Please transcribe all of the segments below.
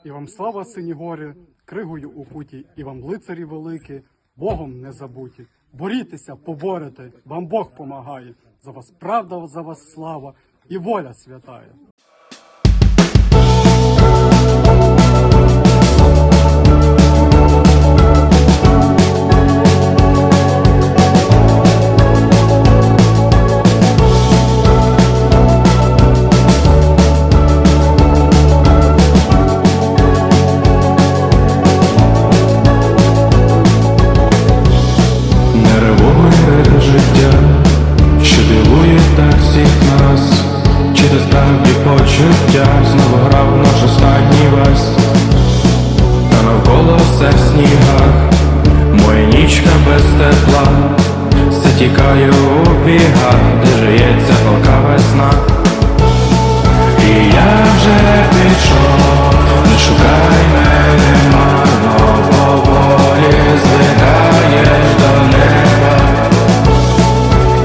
І вам слава, сині гори, кригою укуті, і вам лицарі великі, Богом не забуті. Борітеся, поборете, вам Бог помагає. За вас правда, за вас слава і воля святая. Почуття знову грав наш останній вальс, та навколо все в снігах, моя нічка без тепла, все тікає у бігах, де жиється палка весна. І я вже пішов, не шукай мене марно, поволі звикаєш до неба.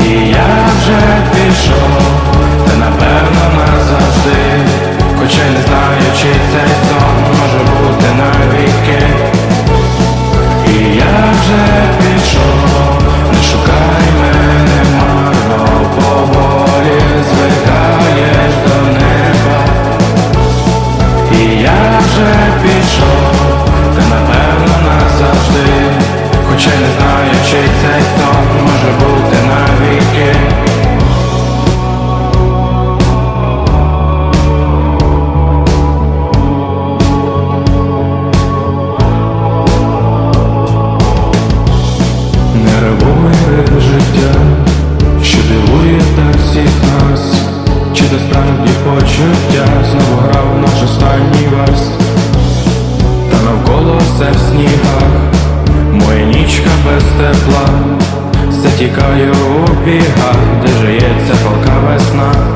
І я вже пішов, та напевно назавжди, хоча й не знаю, чи цей сон може бути навіки. І я вже пішов, не шукай мене марно, поволі звикаєш до неба. І я вже пішов, та напевно назавжди, хоча й не знаю, чи цей сон може бути навіки. Почуття знову грав наш останній вальс, та навколо все в снігах, моя нічка без тепла, все тікає у бігах, де жиється палка весна.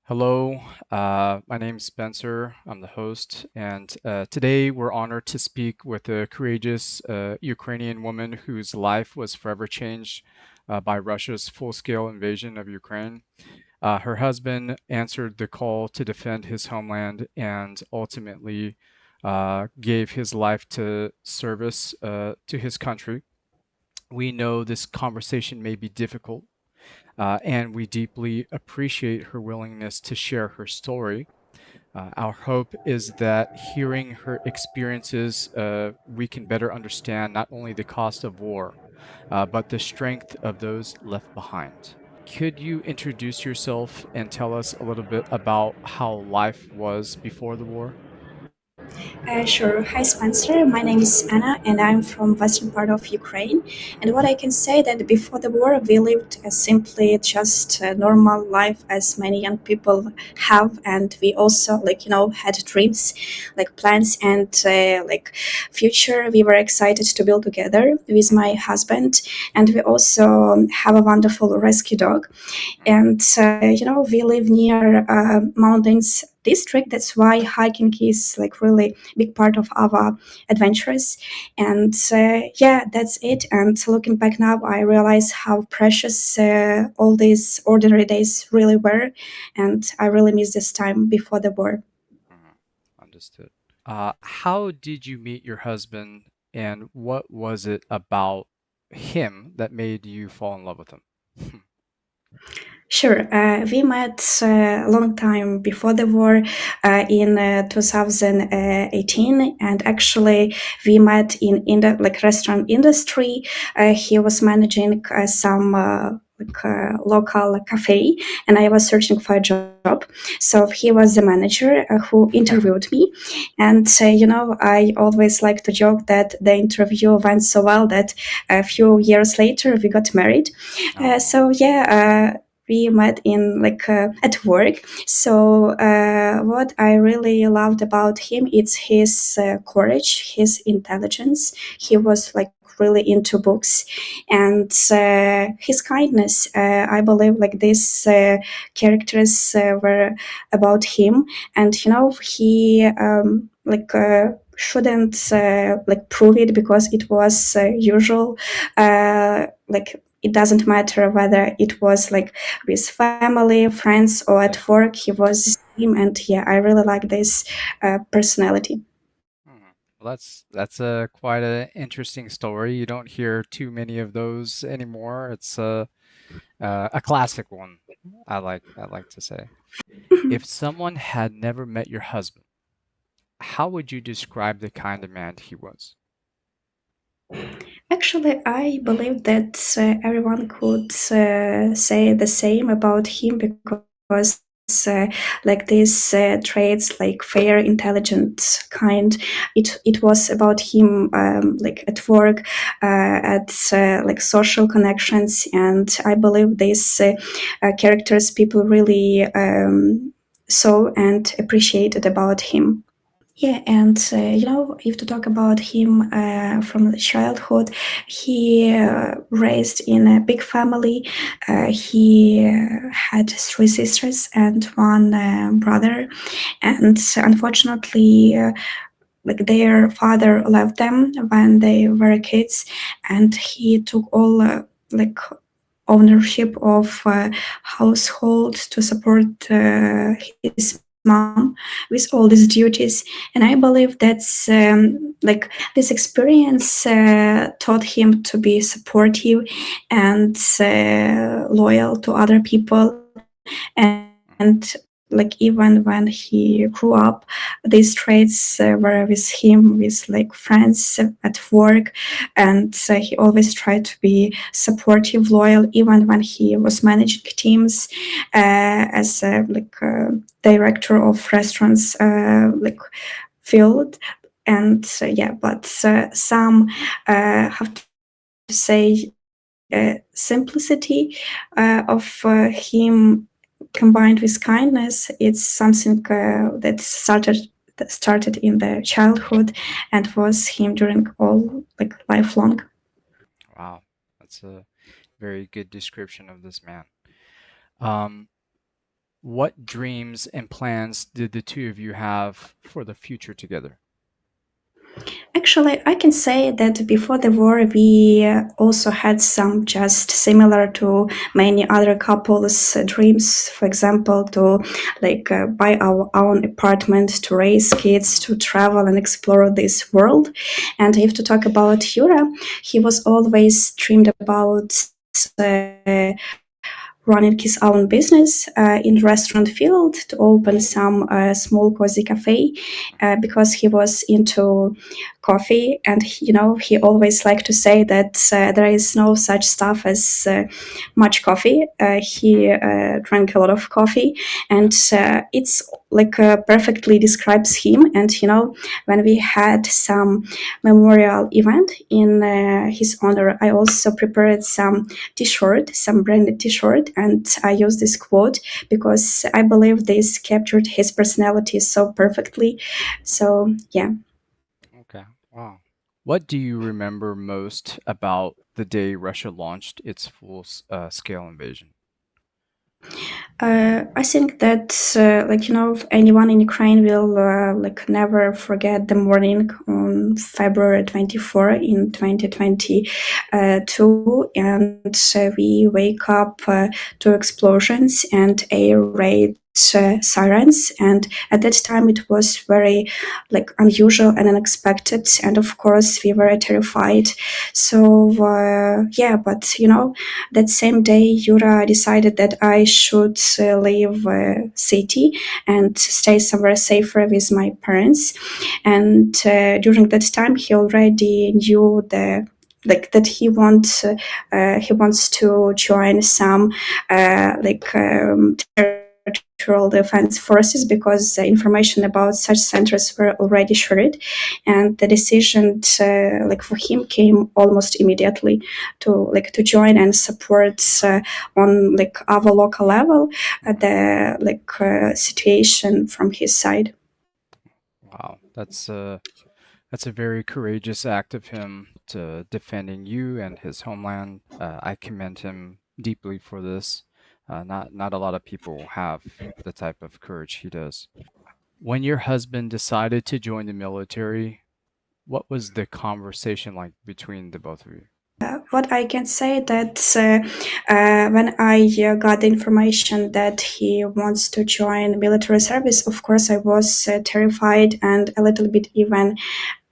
Hello, my name is Spencer. I'm the host, and today we're honored to speak with a courageous Ukrainian woman whose life was forever changed by Russia's full-scale invasion of Ukraine. Her husband answered the call to defend his homeland and ultimately gave his life to service to his country. We know this conversation may be difficult, and we deeply appreciate her willingness to share her story. Our hope is that hearing her experiences, we can better understand not only the cost of war, but the strength of those left behind. Could you introduce yourself and tell us a little bit about how life was before the war? Sure. Hi, Spencer. My name is Anna, and I'm from western part of Ukraine. And what I can say that before the war, we lived simply just a normal life as many young people have, and we also, had dreams, plans, and future. We were excited to build together with my husband, and we also have a wonderful rescue dog. And we live near mountains district. That's why hiking is really big part of our adventures. And that's it. And looking back now, I realize how precious all these ordinary days really were. And I really miss this time before the war. Understood. How did you meet your husband, and what was it about him that made you fall in love with him? Sure. We met a long time before the war in 2018, and actually we met in the restaurant industry. He was managing some local cafe, and I was searching for a job. So he was the manager who interviewed me, and I always like to joke that the interview went so well that a few years later we got married. we met in at work. So what I really loved about him is his courage, his intelligence. He was really into books, and his kindness. I believe these characters were about him, and he shouldn't prove it because it was usual. It doesn't matter whether it was with family, friends, or at work. He was the same, and yeah, I really like this personality. Hmm. Well, that's a quite a interesting story. You don't hear too many of those anymore. It's a classic one. I like to say. If someone had never met your husband, how would you describe the kind of man he was? Actually, I believe that everyone could say the same about him because these traits like fair, intelligent, kind. It was about him at work, at social connections, and I believe these characters people really saw and appreciated about him. Yeah, and if to talk about him from the childhood, he raised in a big family. He had three sisters and one brother, and unfortunately, their father left them when they were kids, and he took all like ownership of household to support his mom with all these duties. And I believe that's this experience taught him to be supportive and loyal to other people. And even when he grew up, these traits were with him with friends at work, and he always tried to be supportive, loyal, even when he was managing teams as director of restaurants field. And yeah, but some have to say simplicity of him combined with kindness. It's something that started in the childhood and was him during all lifelong. Wow, that's a very good description of this man. Um, what dreams and plans did the two of you have for the future together? Actually, I can say that before the war, we also had some just similar to many other couples' dreams. For example, to buy our own apartment, to raise kids, to travel and explore this world. And if to talk about Yura, he was always dreamed about uh, running his own business in restaurant field, to open some small cozy cafe because he was into coffee, and he always liked to say that there is no such stuff as much coffee. He drank a lot of coffee, and it's perfectly describes him. And when we had some memorial event in his honor, I also prepared some t-shirt, some branded t-shirt, and I used this quote because I believe this captured his personality so perfectly. So yeah. Okay, wow. What do you remember most about the day Russia launched its full-scale invasion? I think that anyone in Ukraine will never forget the morning on February 24 in 2022, and we wake up to explosions and air raid sirens, and at that time it was very unusual and unexpected, and of course we were terrified. So yeah, but that same day, Yura decided that I should leave city and stay somewhere safer with my parents. And during that time, he already knew that he wants to join some territorial defense forces because information about such centers were already shared, and the decision for him came almost immediately to join and support on our local level the situation from his side. Wow, that's a very courageous act of him to defending you and his homeland. I commend him deeply for this. Not a lot of people have the type of courage he does. When your husband decided to join the military, what was the conversation like between the both of you? What I can say that when I got the information that he wants to join military service, of course I was terrified and a little bit even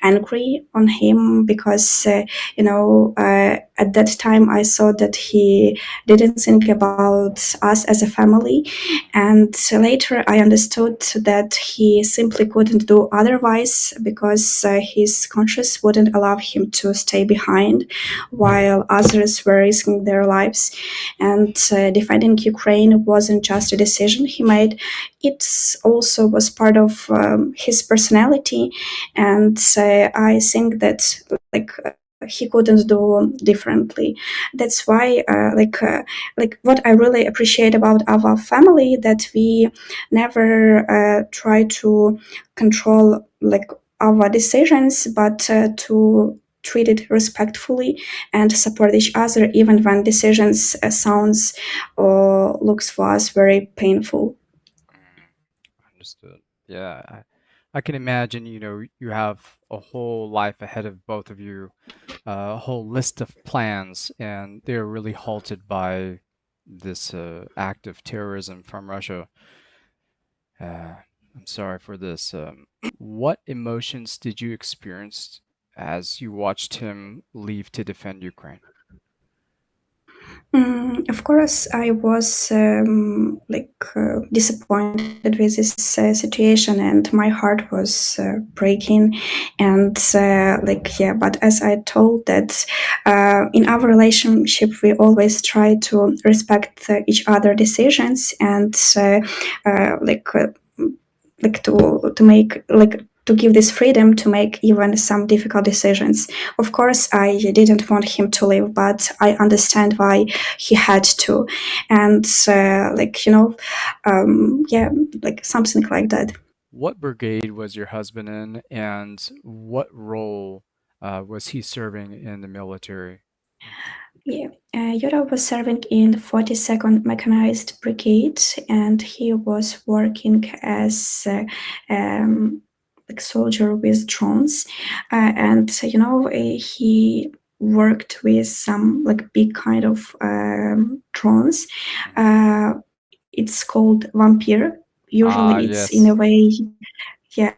angry on him because at that time I saw that he didn't think about us as a family, and later I understood that he simply couldn't do otherwise because his conscience wouldn't allow him to stay behind while others were risking their lives. And defending Ukraine wasn't just a decision he made, it also was part of his personality, and I think that he couldn't do differently. That's why what I really appreciate about our family, that we never try to control our decisions, but to treat it respectfully and support each other even when decisions sounds or looks for us very painful. Understood. Yeah, I can imagine, you have a whole life ahead of both of you, a whole list of plans, and they're really halted by this act of terrorism from Russia. Uh, I'm sorry for this. What emotions did you experience as you watched him leave to defend Ukraine? Of course, I was disappointed with this situation, and my heart was breaking. And yeah, but as I told that in our relationship, we always try to respect each other decisions and to make to give this freedom to make even some difficult decisions. Of course, I didn't want him to leave, but I understand why he had to, and yeah, something like that. What brigade was your husband in, and what role was he serving in the military? Yeah, Yurii was serving in the 42nd Mechanized Brigade, and he was working as soldier with drones, and he worked with some big kind of drones. Uh, it's called Vampire. Ah, Usually, it's in yes. a way, yeah,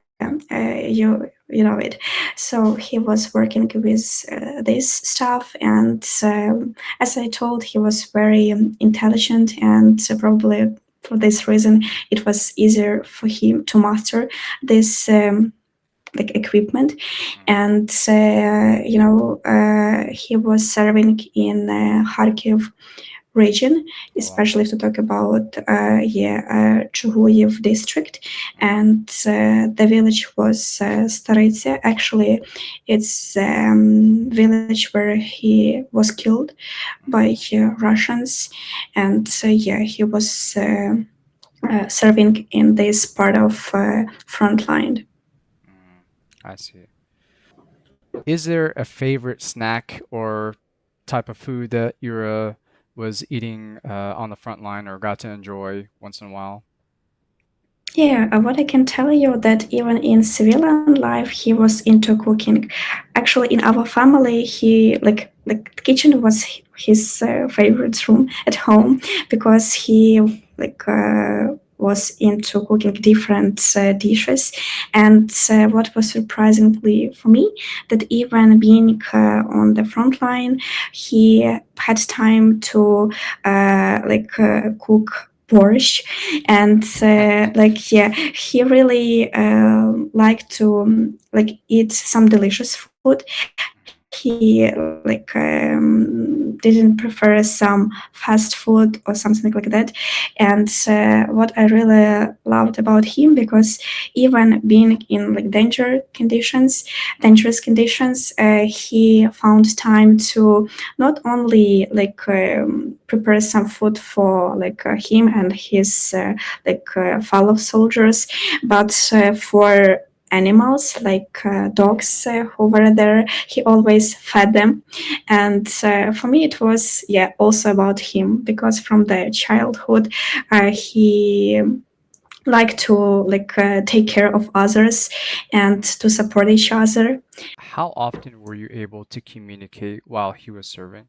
you know it. So he was working with this stuff, and as I told, he was very intelligent, and probably for this reason, it was easier for him to master this. Equipment, and he was serving in Kharkiv region, Oh, wow. especially to talk about Chuguyev district, and the village was Staritsa. Actually, it's village where he was killed by Russians, and yeah, he was serving in this part of front line. I see. Is there a favorite snack or type of food that Yura was eating on the front line or got to enjoy once in a while? Yeah, what I can tell you that even in civilian life, he was into cooking. Actually, in our family, he the kitchen was his favorite room at home because he was into cooking different dishes. And what was surprisingly for me, that even being on the front line, he had time to cook borscht, and yeah, he really liked to eat some delicious food. He didn't prefer some fast food or something like that. And what I really loved about him, because even being in like dangerous conditions, he found time to not only prepare some food for him and his fellow soldiers, but for animals like dogs who were there. He always fed them, and for me it was also about him, because from the childhood he liked to take care of others and to support each other. How often were you able to communicate while he was serving?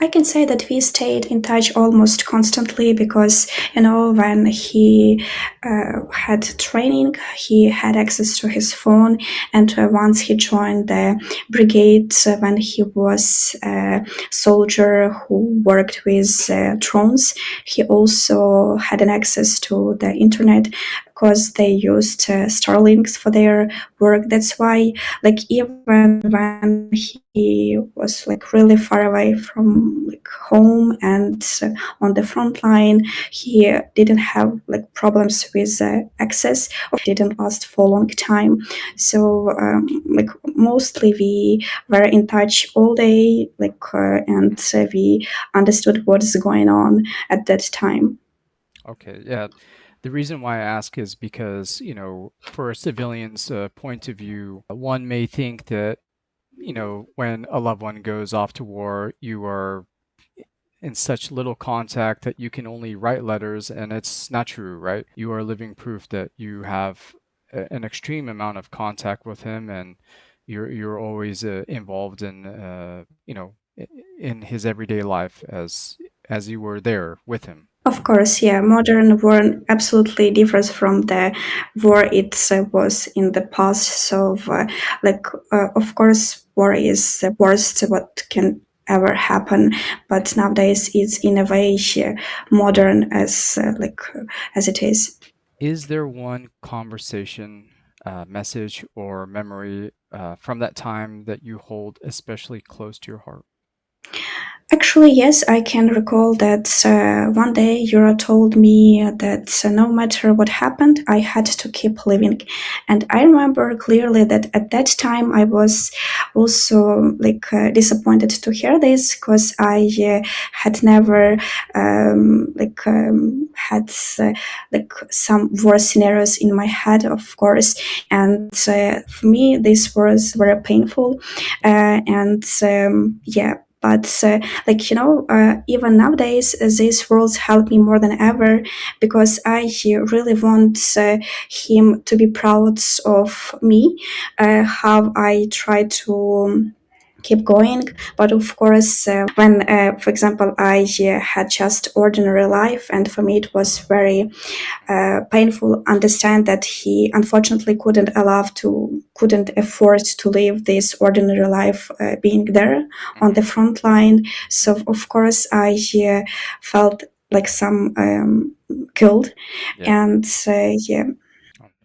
I can say that we stayed in touch almost constantly, because when he had training, he had access to his phone, and once he joined the brigade, when he was a soldier who worked with drones, he also had an access to the internet, because they used Starlinks for their work. That's why, even when he was really far away from home and on the front line, he didn't have problems with access, or didn't last for a long time. So mostly we were in touch all day, and we understood what's going on at that time. Okay, yeah. The reason why I ask is because, for a civilian's point of view, one may think that, when a loved one goes off to war, you are in such little contact that you can only write letters, and it's not true, right? You are living proof that you have an extreme amount of contact with him, and you're always involved in in his everyday life as you were there with him. Of course, yeah, modern war absolutely differs from the war it was in the past. So, of course, war is the worst what can ever happen. But nowadays, it's in a way modern as it is. Is there one conversation, message, or memory from that time that you hold especially close to your heart? Actually, yes, I can recall that one day Yura told me that no matter what happened, I had to keep living. And I remember clearly that at that time I was also disappointed to hear this, because I had never had some worse scenarios in my head, of course. And for me, this was very painful. And yeah. But even nowadays, these words help me more than ever, because I really want him to be proud of me, how I try to keep going. But of course, when for example I had just ordinary life, and for me it was very painful understand that he unfortunately couldn't afford to live this ordinary life, being there on the front line. So of course I felt like some guilt. Yeah, And yeah.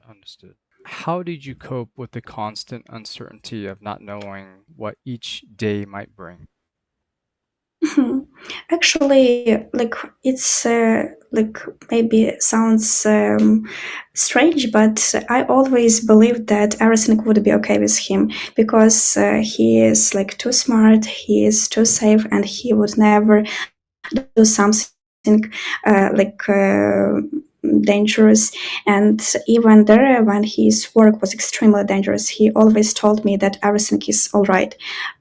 understood. How did you cope with the constant uncertainty of not knowing what each day might bring? Mhm. Actually, it's maybe sounds strange, but I always believed that everything would be okay with him, because he is too smart, he is too safe, and he would never do something dangerous. And even there, when his work was extremely dangerous, he always told me that everything is all right.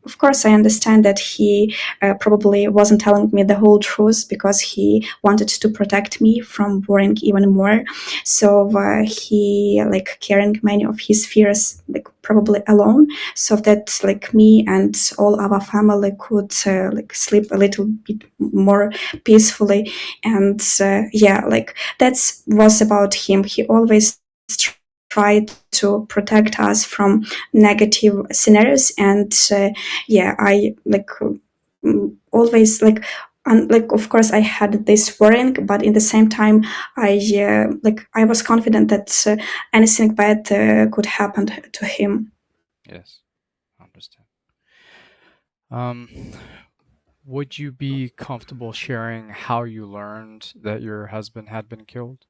Of course, I understand that he probably wasn't telling me the whole truth, because he wanted to protect me from worrying even more. So he carrying many of his fears probably alone, so that me and all our family could sleep a little bit more peacefully. And that was about him. He always tried to protect us from negative scenarios. And I always of course I had this worrying, but in the same time I was confident that anything bad could happen to him. Yes, I understand. Um, would you be comfortable sharing how you learned that your husband had been killed?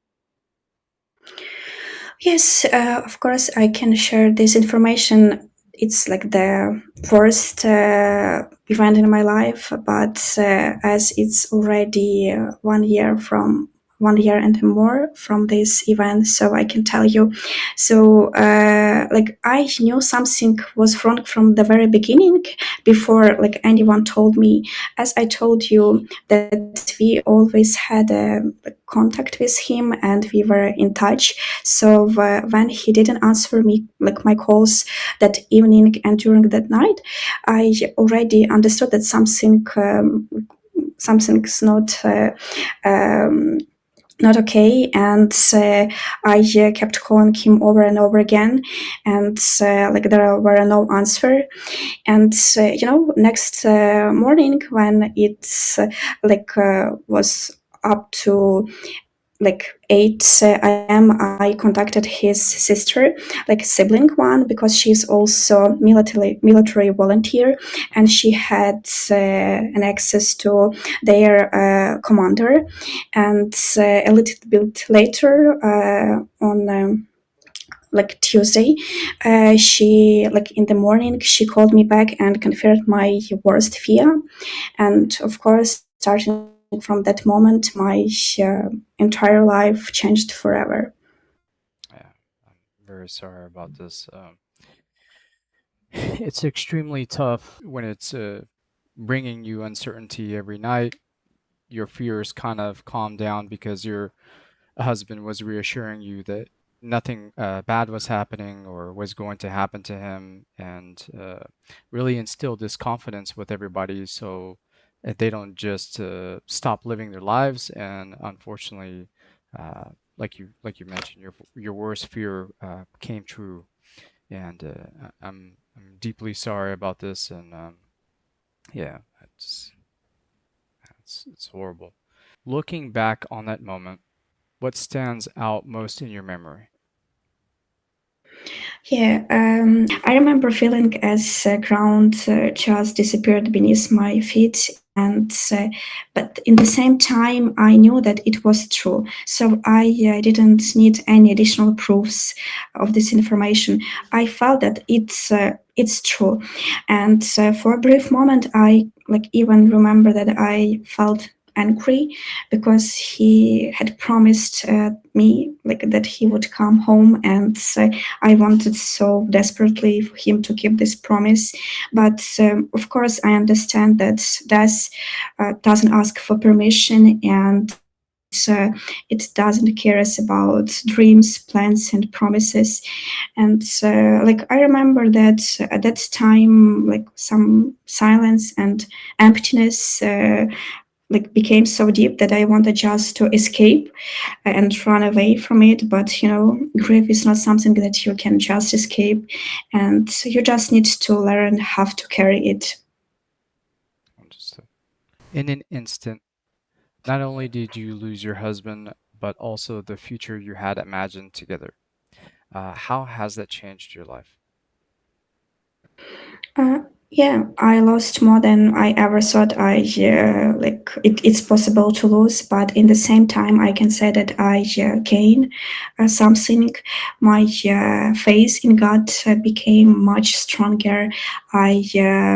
Yes, of course, I can share this information. It's like the worst event in my life, but as it's already 1 year from 1 year and more from this event, so I can tell you. So, like, I knew something was wrong from the very beginning before, like, anyone told me. As I told you, that we always had a contact with him and we were in touch. So when he didn't answer me, like my calls that evening and during that night, I already understood that something's um, not okay, and I kept calling him over and over again, and like there were no answer. And next morning when it's was up to like 8 a.m. I contacted his sister, like sibling one, because she's also military volunteer, and she had an access to their commander. And a little bit later on. Like Tuesday, she like in the morning she called me back and confirmed my worst fear, and of course, starting from that moment, my entire life changed forever. Yeah, I'm very sorry about this. It's extremely tough when it's bringing you uncertainty every night. Your fears kind of calm down because your husband was reassuring you that nothing bad was happening or was going to happen to him, and really instilled this confidence with everybody so that they don't just stop living their lives. And unfortunately, uh, like you mentioned, your worst fear came true. And I'm deeply sorry about this. And yeah, it's horrible. Looking back on that moment, what stands out most in your memory? Yeah, I remember feeling as ground just disappeared beneath my feet, and but in the same time, I knew that it was true. So I didn't need any additional proofs of this information. I felt that it's true, and for a brief moment, I like even remember that I felt angry because he had promised me like that he would come home, and I wanted so desperately for him to keep this promise. But of course, I understand that Das doesn't ask for permission, and it doesn't care about dreams, plans, and promises. And like I remember that at that time, like some silence and emptiness. Like became so deep that I wanted just to escape and run away from it. But grief is not something that you can just escape, and you just need to learn how to carry it. Understood. In an instant, not only did you lose your husband, but also the future you had imagined together. How has that changed your life? Uh, yeah, I lost more than I ever thought it's possible to lose, but in the same time, I can say that I gained something. My faith in God became much stronger. I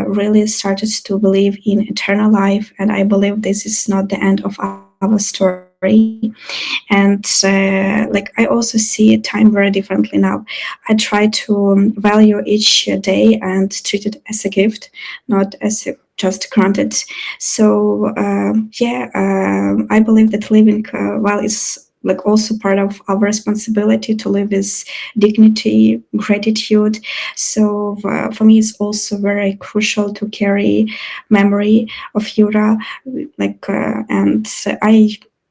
really started to believe in eternal life, and I believe this is not the end of our story. And like I also see time very differently now. I try to value each day and treat it as a gift, not as just granted. So yeah, I believe that living well is like also part of our responsibility to live with dignity, gratitude. So for me, it's also very crucial to carry memory of Yura, and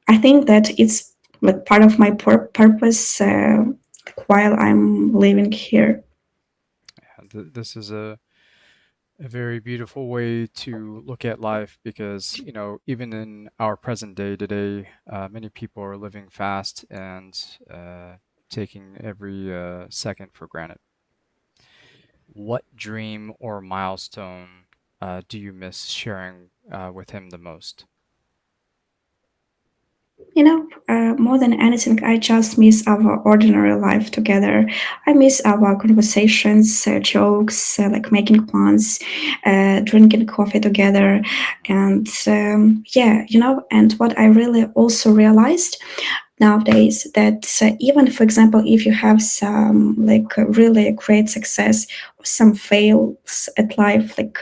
I think that it's like part of my purpose while I'm living here. Yeah, this is a very beautiful way to look at life because, even in our present day today, many people are living fast and taking every second for granted. What dream or milestone do you miss sharing with him the most? More than anything, I just miss our ordinary life together. I miss our conversations, jokes, like making plans, drinking coffee together. And yeah, and what I really also realized nowadays that even, for example, if you have some like really great success or some fails at life, like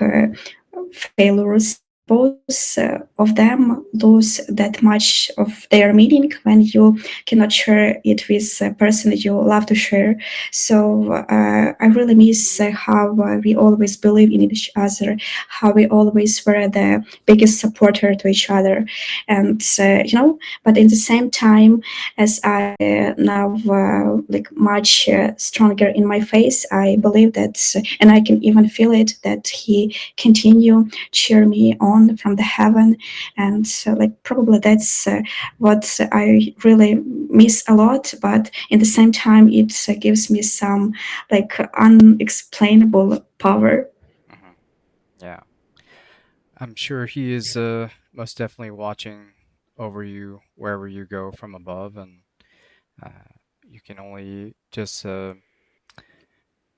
failures, both of them lose that much of their meaning when you cannot share it with a person that you love to share. So I really miss how we always believe in each other, how we always were the biggest supporter to each other. And but in the same time, as I now like much stronger in my face, I believe that, and I can even feel it, that he continue cheer me on from the heaven. And like probably that's what I really miss a lot, but in the same time it gives me some like unexplainable power. Hmm. Yeah, I'm sure he is most definitely watching over you wherever you go from above, and you can only just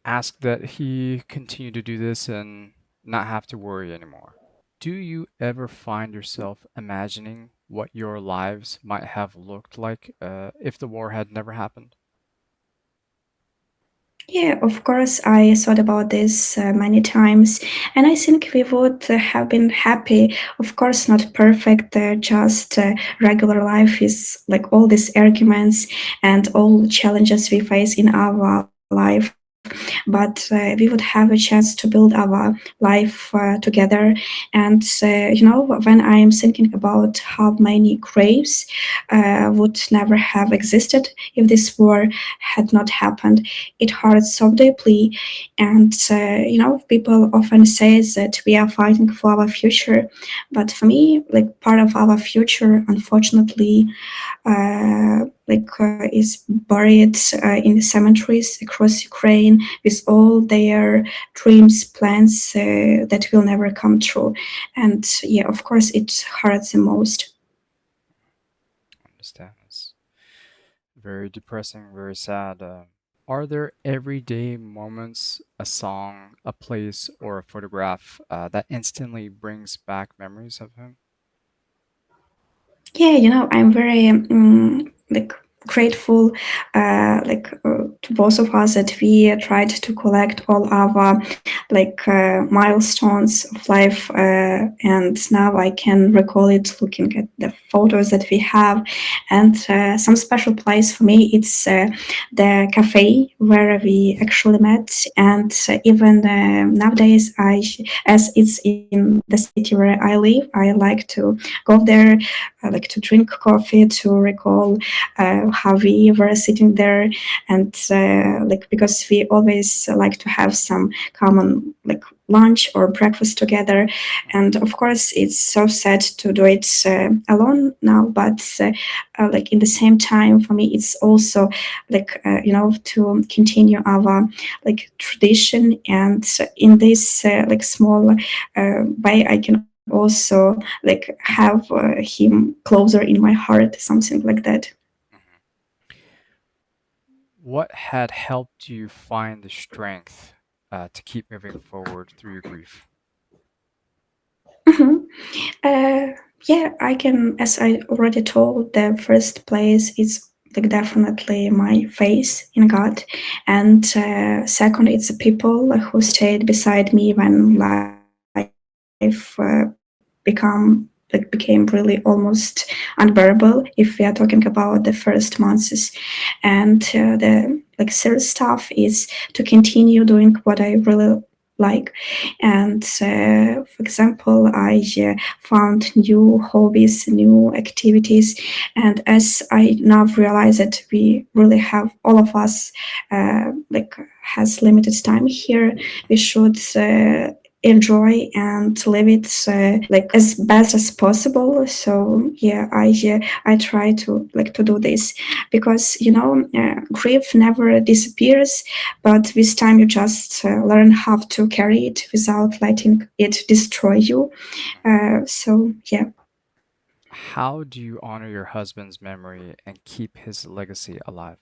ask that he continue to do this and not have to worry anymore. Do you ever find yourself imagining what your lives might have looked like if the war had never happened? Yeah, of course, I thought about this many times, and I think we would have been happy. Of course, not perfect, just regular life is like all these arguments and all challenges we face in our life. But we would have a chance to build our life together. And when I am thinking about how many graves would never have existed if this war had not happened, it hurts so deeply. And people often say that we are fighting for our future, but for me, like part of our future, unfortunately, is buried in cemeteries across Ukraine with all their dreams, plans that will never come true. And yeah, of course, it hurts the most. I understand. It's very depressing, very sad. Are there everyday moments, a song, a place, or a photograph that instantly brings back memories of him? Yeah, I'm very like grateful to both of us that we tried to collect all our milestones of life, and now I can recall it looking at the photos that we have. And some special place for me, it's the cafe where we actually met. And even nowadays, as it's in the city where I live, I like to go there, like to drink coffee, to recall how we were sitting there. And like because we always like to have some common like lunch or breakfast together. And of course it's so sad to do it alone now, but like in the same time for me it's also to continue our like tradition. And in this like small way I can also like have him closer in my heart, something like that. Mhm. What had helped you find the strength to keep moving forward through your grief? Mhm. uh, yeah, I can, as I already told, the first place is like definitely my faith in God. And second, it's the people who stayed beside me when life became really almost unbearable, if we are talking about the first months. And the like serious stuff is to continue doing what I really like. And for example, I found new hobbies, new activities. And as I now realize that we really have, all of us like has limited time here, we should enjoy and live it like as best as possible. So yeah, I try to like to do this because grief never disappears, but with time you just learn how to carry it without letting it destroy you. So yeah. How do you honor your husband's memory and keep his legacy alive?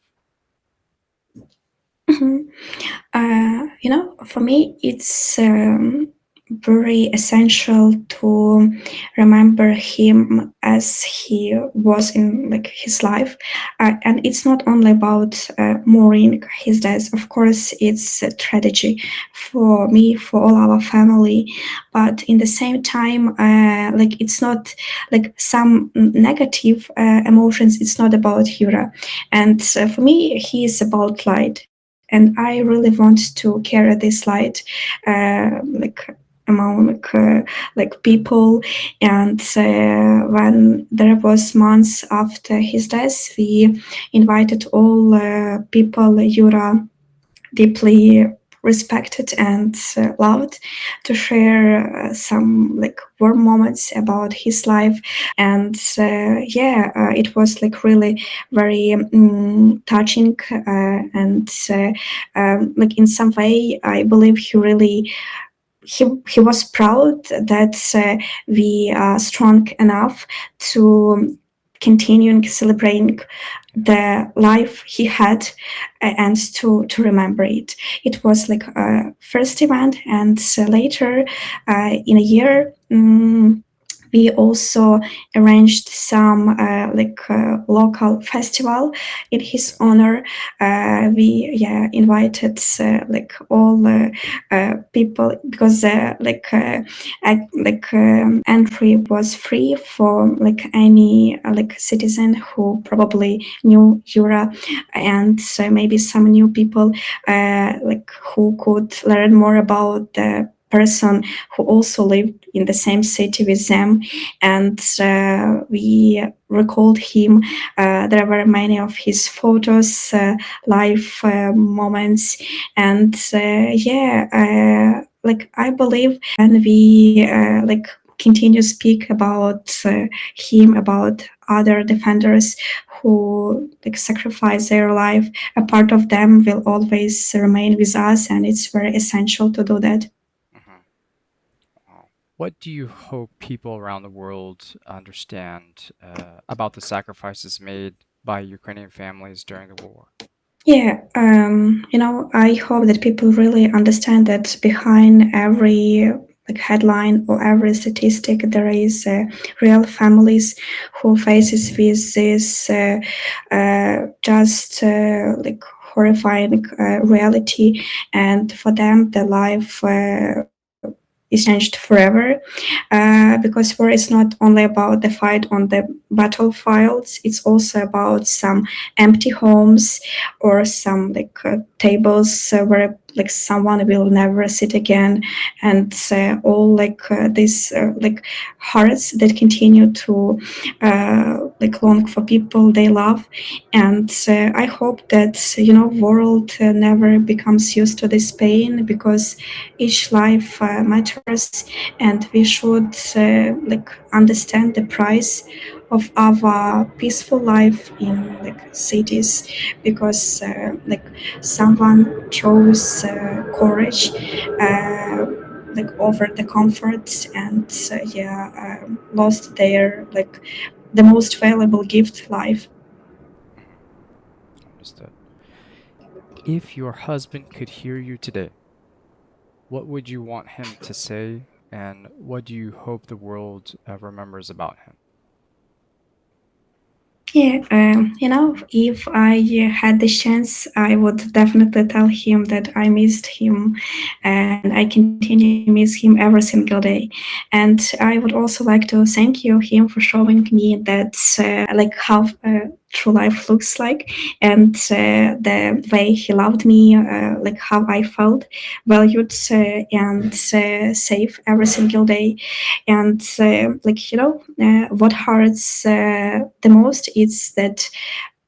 Mhm. For me, it's very essential to remember him as he was in like his life, and it's not only about mourning his death. Of course, it's a tragedy for me, for all our family, but in the same time, like it's not like some negative emotions. It's not about Yura, and for me, he is about light, and I really want to carry this light like among like people. And when there was months after his death, we invited all people Yura deeply respected and loved to share some like warm moments about his life. And it was like really very touching, and like in some way I believe he really he was proud that we are strong enough to continuing celebrating the life he had, and to remember it. It was like a first event, and later in a year. We also arranged some local festival in his honor. We invited like all people, because entry was free for like any like citizen who probably knew Yura, and maybe some new people like who could learn more about the person who also lived in the same city with them. And we recalled him. There were many of his photos, live moments, and like I believe when we like continue speak about him, about other defenders who like sacrifice their life, a part of them will always remain with us, and it's very essential to do that. Mhm. Wow. What do you hope people around the world understand about the sacrifices made by Ukrainian families during the war? Yeah, I hope that people really understand that behind every like headline or every statistic, there is real families who faces with this just like horrifying reality, and for them, the life is changed forever. Because war is not only about the fight on the battlefields; it's also about some empty homes, or some like tables where like someone will never sit again, and all like these like hearts that continue to like long for people they love. And I hope that world never becomes used to this pain, because each life matters, and we should like understand the price of our peaceful life in like cities, because like someone chose courage like over the comfort, and lost their like the most valuable gift, life. Mhm. Understood. If your husband could hear you today, what would you want him to say, and what do you hope the world remembers about him? Yeah, if I had the chance, I would definitely tell him that I missed him, and I continue to miss him every single day. And I would also like to thank him for showing me that like how true life looks like, and the way he loved me, like how I felt valued and safe every single day. And what hurts the most is that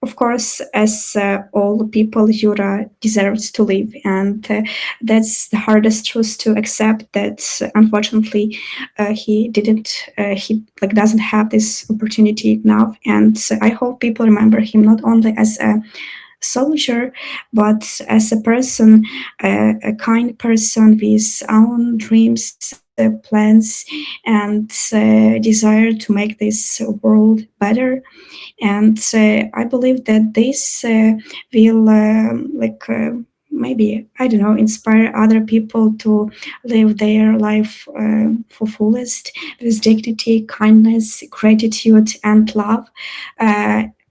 of course, as all people, Yura deserves to live, and that's the hardest truth to accept. That unfortunately, he didn't. He like doesn't have this opportunity now, and I hope people remember him not only as a soldier, but as a person, a kind person with own dreams, plans, and desire to make this world better. And I believe that this will maybe, I don't know, inspire other people to live their life for fullest with dignity, kindness, gratitude, and love,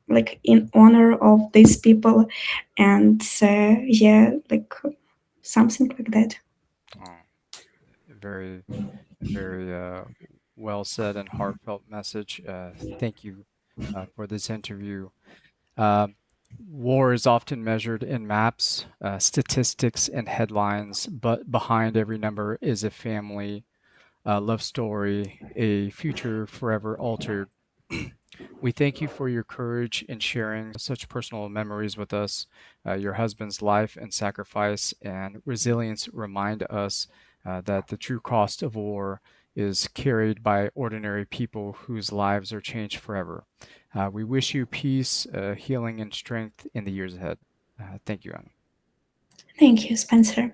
like in honor of these people. And yeah, like something like that. Oh, very, very well said and heartfelt message. Thank you for this interview. Uh, War is often measured in maps, statistics, and headlines, but behind every number is a family, a love story, a future forever altered. We thank you for your courage in sharing such personal memories with us. Your husband's life and sacrifice and resilience remind us that the true cost of war is carried by ordinary people whose lives are changed forever. We wish you peace, healing, and strength in the years ahead. Thank you, Anna. Thank you, Spencer.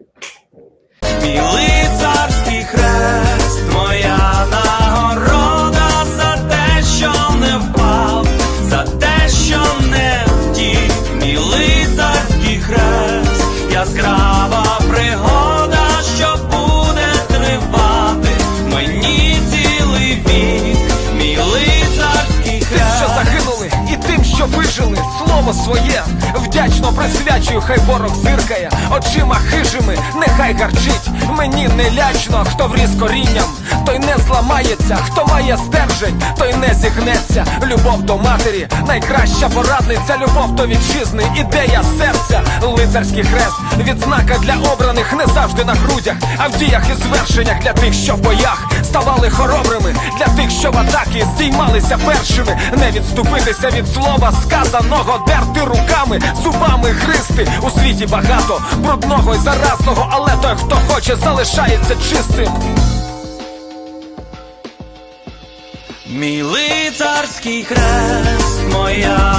Мій лицарський хрест, моя нагорода за те, що не впав, за те, що не втік. Мій лицарський хрест, яскрава пригода, що буде тривати мені цілий вік. Мій лицарський хрест. Тим, що загинули, і тим, що вижили, слово своє вдячно присвячую, хай ворог зиркає очима хижими, нехай гарчить. Мені не лячно, хто вріс корінням, той не зламається, хто має стержень, той не зігнеться. Любов до матері, найкраща порадниця, любов до вітчизни, ідея серця. Лицарський хрест, відзнака для обраних, не завжди на грудях, а в діях і звершеннях для тих, що в боях ставали хоробрими, для тих, що в атаки здіймалися першими. Не відступитися від слова сказаного, дерти руками, зубами гризти. У світі багато брудного і заразного, але той, хто хоче, залишається чистим. Мій лицарський хрест, моя